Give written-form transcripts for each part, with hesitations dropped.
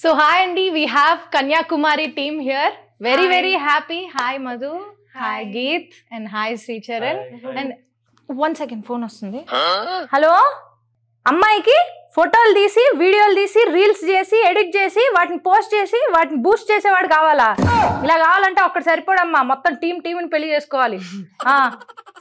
So hi Andy, we have Kanyakumari team here. Very happy. Hi Madhu. Hi Geet and hi Sri Charan. And 1 second phone వస్తుంది. Hello అమ్మాయికి ఫోటోలు తీసి వీడియోలు తీసి reels చేసి edit చేసి వాటిని పోస్ట్ చేసి వాటిని బూస్ట్ చేసేవాడు కావాలా? ఇలా కావాలంటే ఒక్కటి సరిపోడమ్మా, మొత్తం టీంని పెళ్లి చేసుకోవాలి.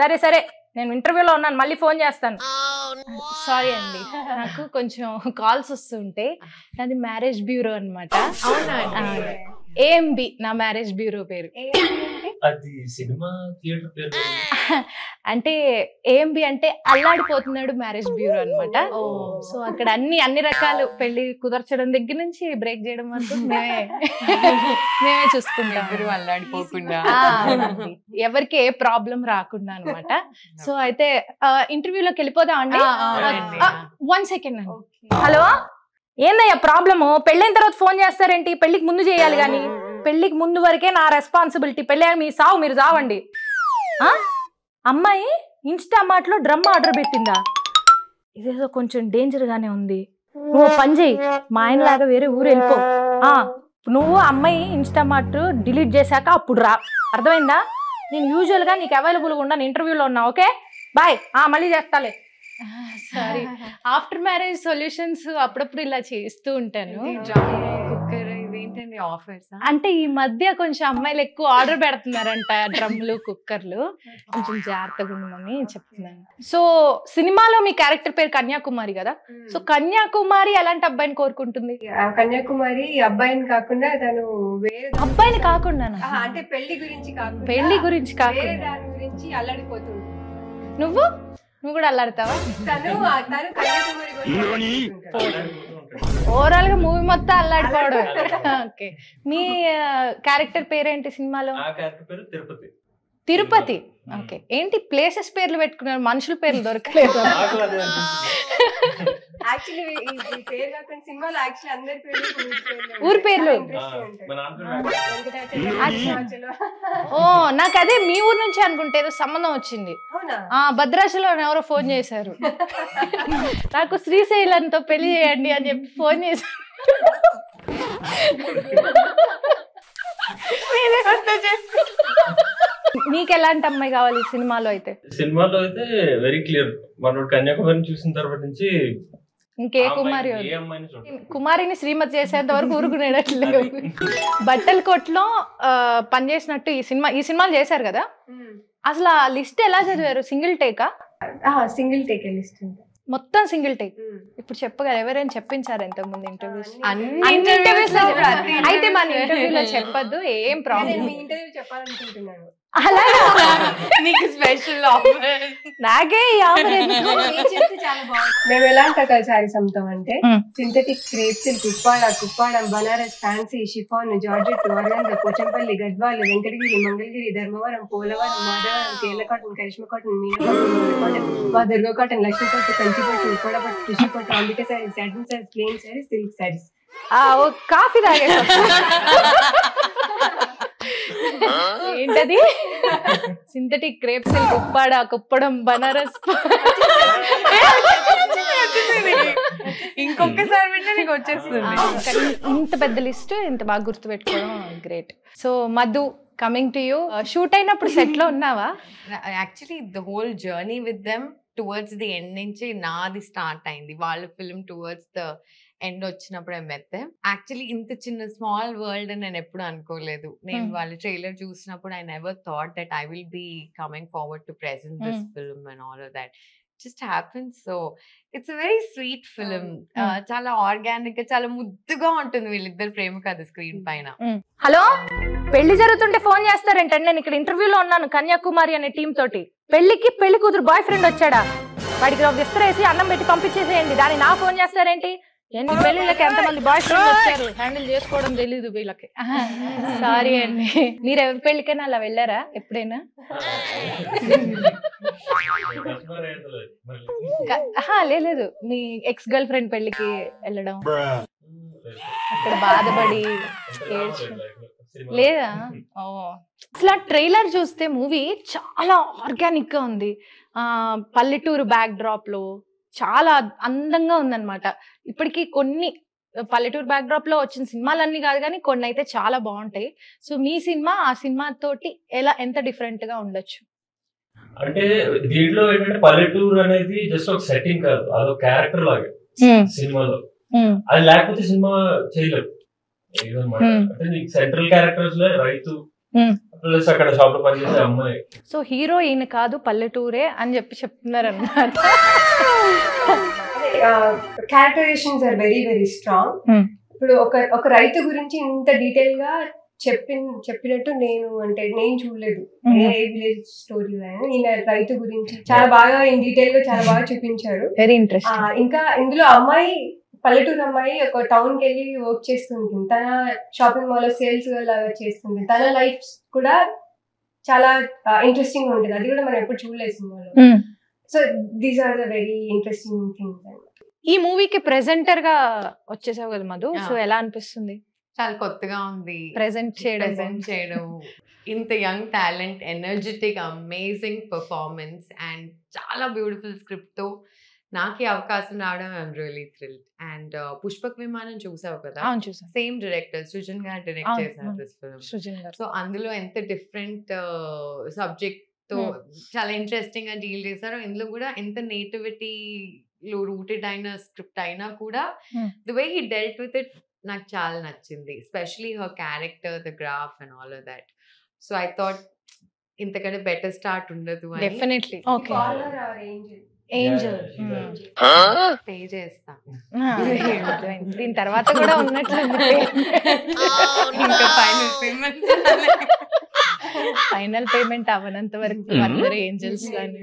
సరే నేను ఇంటర్వ్యూలో ఉన్నాను, మళ్ళీ ఫోన్ చేస్తాను. సారీ అండి, నాకు కొంచెం కాల్స్ వస్తుంటే నాది మ్యారేజ్ బ్యూరో అనమాట. AMB నా మ్యారేజ్ బ్యూరో పేరు. అది సినిమా థియేటర్ పేరు అంటే AMB అంటే అల్లాడిపోతున్నాడు మ్యారేజ్ బ్యూరో అనమాట. సో అక్కడ అన్ని రకాలు పెళ్లి కుదర్చడం దగ్గర నుంచి బ్రేక్ చేయడం వరకు మేమే చూసుకుంటాం. అల్లాడిపోకుండా ఎవరికి ఏ ప్రాబ్లం రాకుండా అనమాట. సో అయితే ఇంటర్వ్యూలోకి వెళ్ళిపోదాం అండి. 1 సెకండ్ అండి. హలో, ఏందయ్యా ప్రాబ్లము? పెళ్ళైన తర్వాత ఫోన్ చేస్తారేంటి? పెళ్లికి ముందు చేయాలి కానీ. పెళ్లికి ముందు వరకే నా రెస్పాన్సిబిలిటీ. పెళ్ళి మీ సావు మీరు చావండి. అమ్మాయి ఇన్స్టామార్ట్లో డ్రమ్ ఆర్డర్ పెట్టిందా? ఇదేదో కొంచెం డేంజర్ గానే ఉంది. నువ్వు పని చేయి, మా ఆయనలాగా వేరే ఊరు వెళ్ళిపో. నువ్వు అమ్మాయి ఇన్స్టామార్ట్ డిలీట్ చేశాక అప్పుడు రా, అర్థమైందా? నేను యూజువల్గా నీకు అవైలబుల్గా ఉన్నాను, ఇంటర్వ్యూలో ఉన్నా. ఓకే బాయ్, మళ్ళీ చేస్తాలే. సారీ, ఆఫ్టర్ మ్యారేజ్ సొల్యూషన్స్ అప్పుడప్పుడు ఇలా చేస్తూ ఉంటాను. అంటే ఈ మధ్య కొంచెం అమ్మాయిలు ఎక్కువ ఆర్డర్ పెడుతున్నారంట, డ్రమ్లు కుక్కర్లు. కొంచెం జాగ్రత్తగా ఉండమని చెప్తున్నాను. సో సినిమాలో మీ క్యారెక్టర్ పేరు కన్యాకుమారి కదా. సో కన్యాకుమారి ఎలాంటి అబ్బాయిని కోరుకుంటుంది? కన్యాకుమారి అబ్బాయిని కాకుండా తను వేరే అబ్బాయిని కాకుండా అంటే పెళ్లి గురించి కాకుండా పెళ్లి గురించి కాకుండా దాని గురించి అల్లాడిపోతుంది. నువ్వు కూడా అల్లాడతావా? తను కన్యాకుమారి ఓవరాల్ గా మూవీ మొత్తం అల్లాడిపోవడం. ఓకే, మీ క్యారెక్టర్ పేరేంటి సినిమాలో? తిరుపతి. ఓకే, ఏంటి ప్లేసెస్ పేర్లు పెట్టుకున్నారు, మనుషుల పేర్లు దొరకలేదు? ఊరి పేర్లు. ఓ, నాకు అదే మీ ఊరు నుంచి అనుకుంటే ఏదో సంబంధం వచ్చింది. భద్రాచలం ఎవరో ఫోన్ చేశారు, నాకు శ్రీశైలంతో పెళ్లి చేయండి అని చెప్పి ఫోన్ చేశారు. మీకు ఎలాంటి అమ్మాయి కావాలి సినిమాలో అయితే? సినిమాలో అయితే వెరీ క్లియర్, మనోడు కన్యాకుమారిని చూసిన తర్వాత నుంచి ఇంకే కుమారి కుమారిని శ్రీమతి చేసేంత వరకు ఊరుకునేటట్లేదు. బట్టల కొట్లో పనిచేసినట్టు ఈ సినిమాలు చేశారు కదా, అసలు ఆ లిస్ట్ ఎలా చదివారు? సింగిల్ టేకా? సింగిల్ టేక్ లిస్ట్ మొత్తం సింగిల్ టేక్. ఇప్పుడు చెప్పగలరు, ఎవరైనా చెప్పించారు ఇంతకు ముందు ఇంటర్వ్యూస్? అయితే మన ఇంటర్వ్యూలో చెప్పద్దు, ఏం ప్రాబ్లం. ఇంటర్వ్యూ చెప్పాలనుకుంటున్నాను. నీకు స్పెషల్ నాకే చాలా బాగుంది. మేము ఎలాంటి రకాల శారీస్ అమ్ముతాం అంటే synthetic crepe silk, Kuppadam, Banaras, fancy, chiffon, georgette, Warangal, Pochampally, Gadwal, Venkatagiri, Mangalagiri, Dharmavaram, Polavaram, Madhavaram, Kerala cotton, Karishma cotton, Meena cotton, మా దుర్గా కాటన్, లక్ష్మీ పట్టు, కంచి పట్టు, ఉప్పాడ పట్టు, టిష్యూ పట్టు, Ambika saris, satin saris, plain saris, silk saris. Coffee తాగే ఏంటది? Synthetic crepe silk, Kuppadam, Banaras. ఇంకొకసారి వింటే నీకు వచ్చేస్తుంది. ఇంత పెద్ద లిస్ట్ ఇంత బాగా గుర్తు పెట్టుకోవడం great. So Madhu, coming to you. Shoot అయినప్పుడు సెట్ లో ఉన్నావా? Actually the whole journey with them towards the end నుంచి నాది స్టార్ట్ అయింది. వాళ్ళ ఫిల్మ్ టువర్డ్స్ ద ఎండ్ వచ్చినప్పుడు మెత్తే. యాక్చువల్లీ ఇంత చిన్న స్మాల్ వరల్డ్ అని నేను ఎప్పుడు అనుకోలేదు. నేను వాళ్ళ ట్రైలర్ చూసినప్పుడు I never thought that I will be coming forward to present this film and all of that just happens. So it's a very sweet film. చాలా ఆర్గానిక్ గా, చాలా ముద్దుగా ఉంటుంది వీళ్ళిద్దరు ప్రేమ కథ స్క్రీన్ పైన. హలో, పెళ్లి జరుగుతుంటే ఫోన్ చేస్తారేంటండి? నేను ఇక్కడ ఇంటర్వ్యూలో ఉన్నాను కన్యాకుమారి అనే టీం తోటి. పెళ్లి కూతురు బాయ్ ఫ్రెండ్ వచ్చాడా? వాడికి ఒక విస్తరేసి అన్నం పెట్టి పంపించేసేయండి. దాన్ని నా ఫోన్ చేస్తారేంటి? ఎన్ని పెళ్లిళ్ళకి ఎంతమంది బాయ్ ఫ్రెండ్ వచ్చారు, హ్యాండిల్ చేసుకోవడం తెలీదు వీళ్ళకి. సారీ అండి. మీరు ఎవరి పెళ్లికైనా అలా వెళ్ళారా ఎప్పుడైనా? లేదు, మీ ఎక్స్ గర్ల్ ఫ్రెండ్ పెళ్లికి వెళ్ళడం, అక్కడ బాధపడి లేదా? అసలు ట్రైలర్ చూస్తే మూవీ చాలా ఆర్గానిక్ గా ఉంది. పల్లెటూరు బ్యాక్ డ్రాప్ లో చాలా అందంగా ఉందన్నమాట. ఇప్పటికీ కొన్ని పల్లెటూరు బ్యాక్డ్రాప్ లో వచ్చిన సినిమాలన్నీ కాదు కానీ కొన్ని అయితే చాలా బాగుంటాయి. సో మీ సినిమా ఆ సినిమా తోటి ఎంత డిఫరెంట్ గా ఉండొచ్చు? అంటే దీంట్లో ఏంటంటే పల్లెటూరు అనేది జస్ట్ ఒక సెట్టింగ్ కాదు, అదొక క్యారెక్టర్ లాగే సినిమాలో. అది లేకపోతే సినిమా చేయలేదు ఏదన్నమాట. అంటే నీకు సెంట్రల్ క్యారెక్టర్స్ లో రైతు ప్లస్ అక్కడ షాప్ లో పనిచేసే అమ్మాయి. సో హీరో ఈయన కాదు పల్లెటూరే అని చెప్తున్నారు అన్నమాట. Characterizations are very very strong. ఇప్పుడు ఒక రైతు గురించి ఇంత డీటెయిల్ గా చెప్పినట్టు నేను చూడలేదు ఏ విలేజ్ స్టోరీ. ఈయన రైతు గురించి చాలా బాగా ఇన్ డీటెయిల్ గా చాలా బాగా చూపించారు. Very interesting. ఇంకా ఇందులో అమ్మాయి పల్లెటూరు అమ్మాయి ఒక టౌన్ కి వెళ్ళి వర్క్ చేస్తుంటుంది. తన షాపింగ్ మాల్ లో సేల్స్ లాగా చేస్తుంది. తన లైఫ్ కూడా చాలా ఇంట్రెస్టింగ్ ఉంటుంది. అది కూడా మనం ఎప్పుడు చూడలేదు సినిమాలో. So these are the very interesting things. ఈ మూవీకి ప్రెజెంటర్ గా వచ్చేసావు కదా మధు, సో ఎలా అనిపిస్తుంది? చాలా కొత్తగా ఉంది ప్రెజెంట్ చేయడం. ఇంత young talent, energetic, amazing performance and చాలా బ్యూటిఫుల్ స్క్రిప్ట్ తో నాకు ఈ అవకాశం రావడం I'm really thrilled. And Pushpak విమానం చూసావు కదా, సేమ్ డైరెక్టర్ సృజన్ గారు డైరెక్ట్ చేశారు దిస్ ఫిల్మ్. సో అందులో ఎంత డిఫరెంట్ సబ్జెక్ట్ తో చాలా ఇంట్రెస్టింగ్ గా డీల్ చేశారు. ఇందులో కూడా ఎంత నేటివిటీ లో రూటెడ్ అయిన స్క్రిప్ట్ అయినా కూడా the way he dealt with it నాకు చాలా నచ్చింది. Especially her character, the graph and all of that. So I thought ఇంతకంటే బెటర్ స్టార్ట్ ఉండదు అని. డెఫినెట్లీ. ఓకే, ఏంజల్ పే చేస్తా. దీని తర్వాత కూడా ఉన్నట్లుంది. ఇంకా ఫైనల్ పేమెంట్ అవనంత వరకు అందరూ ఏంజల్స్ లానే.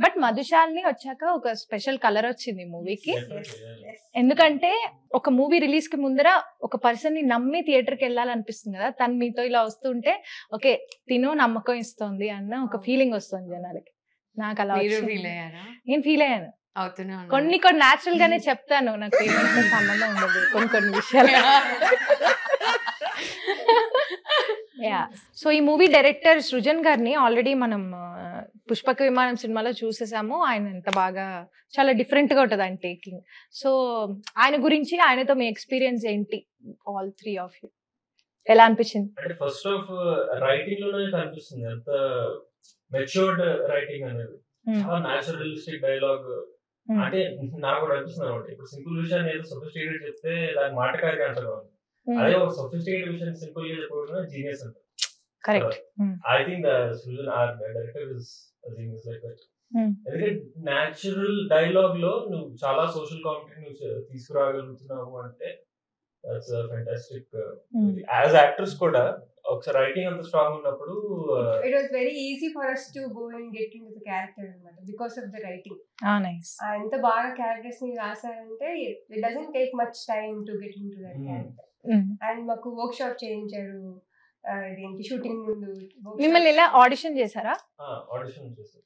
బట్ మధుశాలిని వచ్చాక ఒక స్పెషల్ కలర్ వచ్చింది మూవీకి. ఎందుకంటే ఒక మూవీ రిలీజ్ కి ముందర ఒక పర్సన్ ని నమ్మి థియేటర్ కి వెళ్ళాలనిపిస్తుంది కదా, తను మీతో ఇలా వస్తుంటే ఓకే తిను నమ్మకం ఇస్తుంది అన్న ఒక ఫీలింగ్ వస్తుంది జనాలకి. నాకు అలా నేను ఫీల్ అయ్యాను. కొన్ని న్యాచురల్ గానే చెప్తాను, నాకు పేమెంట్ సంబంధం ఉండదు కొన్ని విషయాలు. సో ఈ మూవీ డైరెక్టర్ సృజన్ గారిని ఆల్రెడీ మనం పుష్పక విమానం సినిమాలో చూసేసాము. ఆయన ఎంత బాగా చాలా డిఫరెంట్ గా ఉంటుంది ఆయన టేకింగ్. సో ఆయన గురించి, ఆయనతో మీ ఎక్స్పీరియన్స్ ఏంటి? ఆల్ త్రీ ఆఫ్ యూ ఎలా అనిపించింది? అంటే ఫస్ట్ ఆఫ్ రైటింగ్ లోనే కనిపిస్తుంది ఎంత మెచ్యూర్డ్ రైటింగ్ అనేది. చాలా న్యాచురలిస్టిక్ డైలాగ్. అంటే నాకు కూడా అనిపిస్తుంది అనమాట. ఇప్పుడు సింపుల్ విషయాన్ని ఏదో సొఫిస్టికేటెడ్ చెప్తే దాని మాటకారి అంటారు. అదే ఒక సొఫిస్టికేటెడ్ విషయం సింపుల్ గా చెప్పడం జీనియస్ అంటారు. Correct. I think Srujan our director is genius like that. ఎందుకంటే న్యాచురల్ డైలాగ్ లో నువ్వు చాలా సోషల్ కామెంటరీ నువ్వు తీసుకురాగలుగుతున్నావు అంటే దట్స్ ఫ్యాంటాస్టిక్. యాజ్ యాక్టర్స్ కూడా ఒకసారి రైటింగ్ అంత స్ట్రాంగ్ ఉన్నప్పుడు it was very easy for us to go and get into the character అన్నమాట because of the writing. Nice. ఎంత బాగా క్యారెక్టర్స్ ని రాశారంటే it doesn't take much time to get into that character. And మాకు work shop చేయించారు ఇదేంటి shooting ముందు. మిమ్మల్ని ఇలా ఆడిషన్ చేశారా? ఆడిషన్ చేశారు.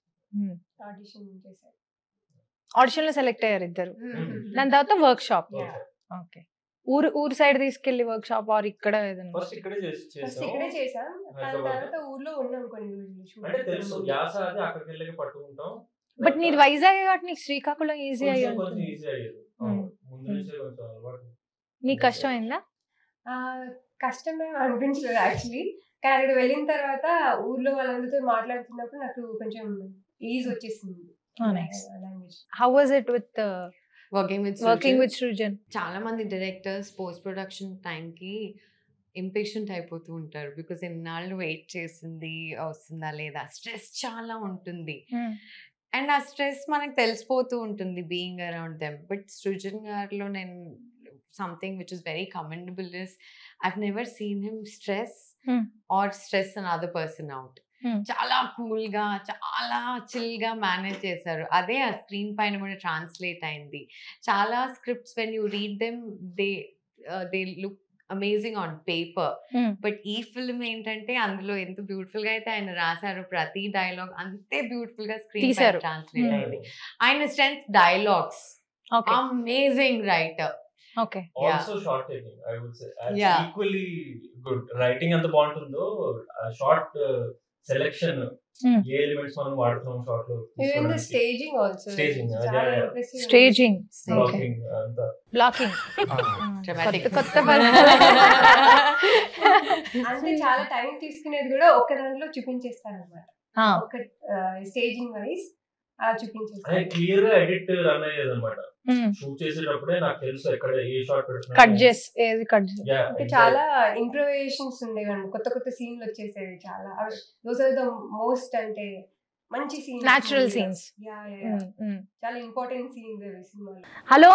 ఆడిషన్ లో సెలెక్ట్ అయ్యారు ఇద్దరు. దాని తర్వాత వర్క్ షాప్. ఓకే. ఊరు సైడ్ తీసుకెళ్లి వర్క్ షాప్ ఆర్ ఇక్కడ ఏదైనా? ఫస్ట్ ఇక్కడే చేసాం. దాని తర్వాత ఊర్లో ఉన్నాం కొన్ని రోజులు. అంటే తెలుసు యాస అది అక్కడికి వెళ్ళి పట్టుకుంటాం. బట్ నీది వైజాగ్ కాబట్టి నీకు శ్రీకాకుళం ఈజీ అయ్యేది. ముందు నుంచే కొంచెం అలవాటు. నీకు కష్టం అయిందా? కష్టమే అనిపించలేదు యాక్చువల్లీ. కానీ అక్కడ వెళ్ళిన తర్వాత ఊర్లో వాళ్ళందరితో మాట్లాడుతున్నప్పుడు నాకు కొంచెం ఈజీ వచ్చేసింది. How was it with working with Srujan? చాలా మంది డైరెక్టర్స్ పోస్ట్ ప్రొడక్షన్ టైం కి ఇంపేషెంట్ అయిపోతూ ఉంటారు. బికాస్ ఎన్నాళ్ళు వెయిట్ చేసింది వస్తుందా లేదా, స్ట్రెస్ చాలా ఉంటుంది. అండ్ ఆ స్ట్రెస్ మనకు తెలిసిపోతూ ఉంటుంది being around them. But Srujan గారిలో నేను something which is very commendable is I've never seen him stress or stress another person out. చాలా కూల్ గా చాలా చిల్ గా మేనేజ్ చేశారు. అదే ఆ స్క్రీన్ పైన కూడా ట్రాన్స్లేట్ అయింది. చాలా scripts when you read them they look amazing on paper. But ఈ ఫిల్మ్ ఏంటంటే అందులో ఎంత బ్యూటిఫుల్ గా అయితే ఆయన రాశారు, ప్రతి డైలాగ్ అంతే బ్యూటిఫుల్ గా స్క్రీన్ పైన ట్రాన్స్లేట్ అయింది. ఆయన strength dialogues, amazing writer. Okay. Also short taking, I would say, equally good. Writing అంత బాగుంటుందో షార్ట్ సెలెక్షన్ ఏ ఎలిమెంట్స్ మనం వాడుతున్నాం షార్ట్ లో, Even the staging also. Staging, చాలా yeah. impressive. స్టేజింగ్, బ్లాకింగ్ అంతా. Blocking, Dramatic. కొత్త అంటే చాలా టైం తీసుకునేది కూడా ఒక దాంట్లో చూపించేస్తారు అనమాట. ఒక స్టేజింగ్ వైస్ అలా చూపించేస్తారు. క్లియర్ గా ఎడిట్ రన్ అయ్యేది అనమాట. షూట్ చేసేటప్పుడే నాకు తెలుసు ఎక్కడ ఏ షాట్ పెడుతున్నా. కట్ చేసి ఏది కట్ చేసి అంటే చాలా ఇంప్రూవేషన్స్ ఉండేవి, కొత్త కొత్త సీన్లు వచ్చేసేవి చాలా. దోస్ ఆర్ ద మోస్ట్ అంటే మంచి సీన్స్, న్యాచురల్ సీన్స్. చాలా ఇంపార్టెంట్ సీన్స్ అవి సినిమాలో. హలో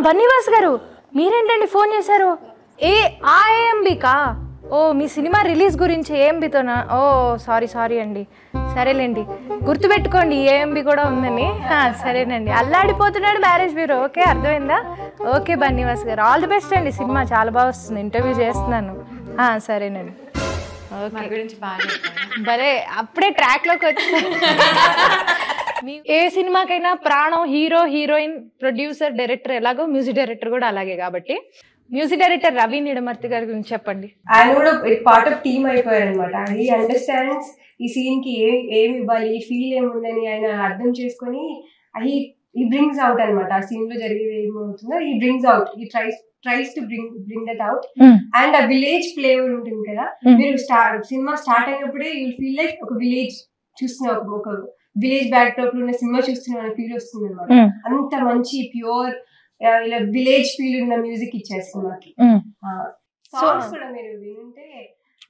బన్నీవాస్ గారు, మీరేంటండి ఫోన్ చేశారు? ఏఎంబికా? ఓ మీ సినిమా రిలీజ్ గురించి ఏఎంబితోనా? ఓ సారీ అండి. సరేలేండి, గుర్తుపెట్టుకోండి ఏఎంబి కూడా ఉందని. సరేనండి, అల్లాడిపోతున్నాడు మ్యారేజ్ బ్యూరో. ఓకే, అర్థమైందా? ఓకే బన్నీవాస్ గారు, ఆల్ ది బెస్ట్ అండి. సినిమా చాలా బాగా వస్తుంది, ఇంటర్వ్యూ చేస్తున్నాను. సరేనండి. ఓకే, భలే అప్పుడే ట్రాక్లోకి వచ్చాను. ఏ సినిమాకైనా ప్రాణం హీరో, హీరోయిన్, ప్రొడ్యూసర్, డైరెక్టర్ ఎలాగో మ్యూజిక్ డైరెక్టర్ కూడా అలాగే. కాబట్టి మ్యూజిక్ డైరెక్టర్ రవి నిడమర్తి గారి గురించి చెప్పండి. ఆయన కూడా పార్ట్ ఆఫ్ టీమ్ అయిపోయారు అనమాట. హీ అండర్స్టాండ్స్ ఈ సీన్ కి ఏమి ఇవ్వాలి, ఈ ఫీల్ ఏముందని ఆయన అర్థం చేసుకొని హీ బ్రింగ్స్ అవుట్ అనమాట. ఆ సీన్ లో జరిగేది ఏమవుతుందో he brings out, he tries to bring that out. And ఆ విలేజ్ ఫ్లేవర్ ఉంటుంది కదా, మీరు సినిమా స్టార్ట్ అయినప్పుడే యూ ఫీల్ లైక్ ఒక విలేజ్ చూస్తున్నా, ఒక విలేజ్ బ్యాక్ డ్రాప్ లో ఉన్న సినిమా చూస్తున్నా అనే ఫీల్ వస్తుంది అనమాట. అంత మంచి ప్యూర్ ఇలా విలేజ్ ఫీల్ ఉన్న మ్యూజిక్ ఇచ్చేస్తుంది మాకి. సాంగ్స్ కూడా మీరు వినుంటే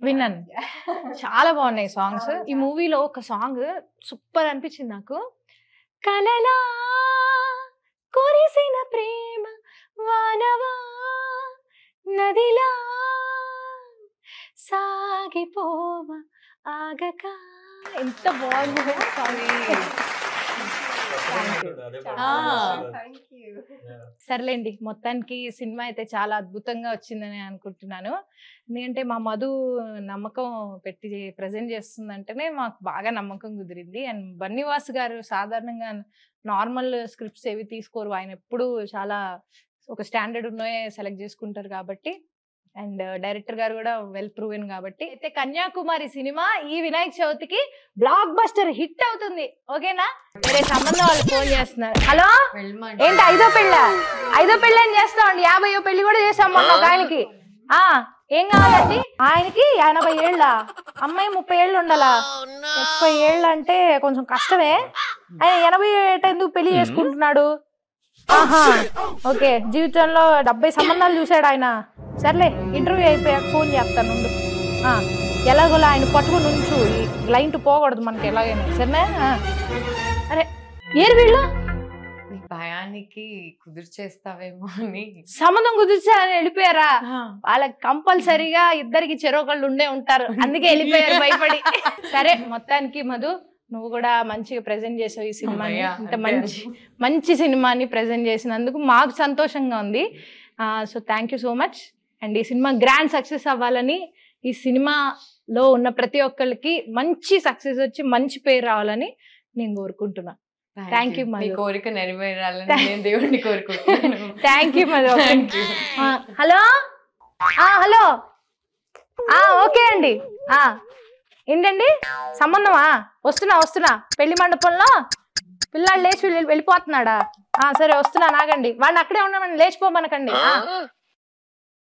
విన్నాను, చాలా బాగున్నాయి సాంగ్స్. ఈ మూవీలో ఒక సాంగ్ సూపర్ అనిపించింది నాకు. కలలా కురిసిన ప్రేమ వానవా నదిలా సాగిపోవ ఆగక, ఎంత బాగుంది సాంగ్. సర్లేండి, మొత్తానికి సినిమా అయితే చాలా అద్భుతంగా వచ్చిందని అనుకుంటున్నాను. ఎందుకంటే మా మధు నమ్మకం పెట్టి ప్రజెంట్ చేస్తుందంటేనే మాకు బాగా నమ్మకం కుదిరింది. అండ్ బన్నీవాస్ గారు సాధారణంగా నార్మల్ స్క్రిప్ట్స్ ఏవి తీసుకోరు, ఆయన ఎప్పుడు చాలా ఒక స్టాండర్డ్ ఉన్నాయే సెలెక్ట్ చేసుకుంటారు కాబట్టి. అండ్ డైరెక్టర్ గారు కూడా వెల్ ప్రూవెన్ కాబట్టి. అయితే కన్యాకుమారి సినిమా ఈ వినాయక చవితికి బ్లాక్ బస్టర్ హిట్ అవుతుంది. ఓకేనా? వేరే సంబంధం వాళ్ళు ఫోన్ చేస్తున్నారు. హలో, ఏంటి ఐదో పెళ్ళి అని చేస్తామండి, 50వ పెళ్లి కూడా చేసాం మొన్న ఒక ఆయనకి. ఏం కావాలండి? ఆయనకి 80 ఏళ్ళ, అమ్మాయి 30 ఏళ్ళు ఉండాలా. 30 ఏళ్ళు అంటే కొంచెం కష్టమే. ఆయన 80 ఏట ఎందుకు పెళ్లి చేసుకుంటున్నాడు? ఓకే, జీవితంలో 70 సంబంధాలు చూశాడు ఆయన. సర్లే, ఇంటర్వ్యూ అయిపోయాక ఫోన్ చేస్తాను. ఎలాగోలా ఆయన పట్టుకుని ఉంచు, లైన్ పోకూడదు మనకి ఎలాగైనా, సరేనా? అరే ఏరు వీళ్ళు భయానికి కుదిర్చేస్తావేమో అని సంబంధం కుదిర్చారని వెళ్ళిపోయారా? వాళ్ళకి కంపల్సరీగా ఇద్దరికి చెరొకళ్ళు ఉండే ఉంటారు, అందుకే వెళ్ళిపోయారు భయపడి. సరే, మొత్తానికి మధు నువ్వు కూడా మంచిగా ప్రెజెంట్ చేసావు ఈ సినిమాని. ఇంత మంచి సినిమాని ప్రెజెంట్ చేసినందుకు మాకు సంతోషంగా ఉంది. So thank you so much. And ఈ సినిమా గ్రాండ్ సక్సెస్ అవ్వాలని, ఈ సినిమాలో ఉన్న ప్రతి ఒక్కరికి మంచి సక్సెస్ వచ్చి మంచి పేరు రావాలని నేను కోరుకుంటున్నా. Thank you Madhu. కోరిక నెరవేరాలని నేను దేవుడిని కోరుకుంటున్నాను. Thank you Madhu. Hello hello, okay అండి. ఏంటండి సంబంధమా? వస్తున్నా. పెళ్లి మండపంలో పిల్లాడు లేచి వెళ్ళిపోతున్నాడా? సరే వస్తున్నా, నాగండి. వాడిని అక్కడే ఉండమని లేచిపోమనకండి.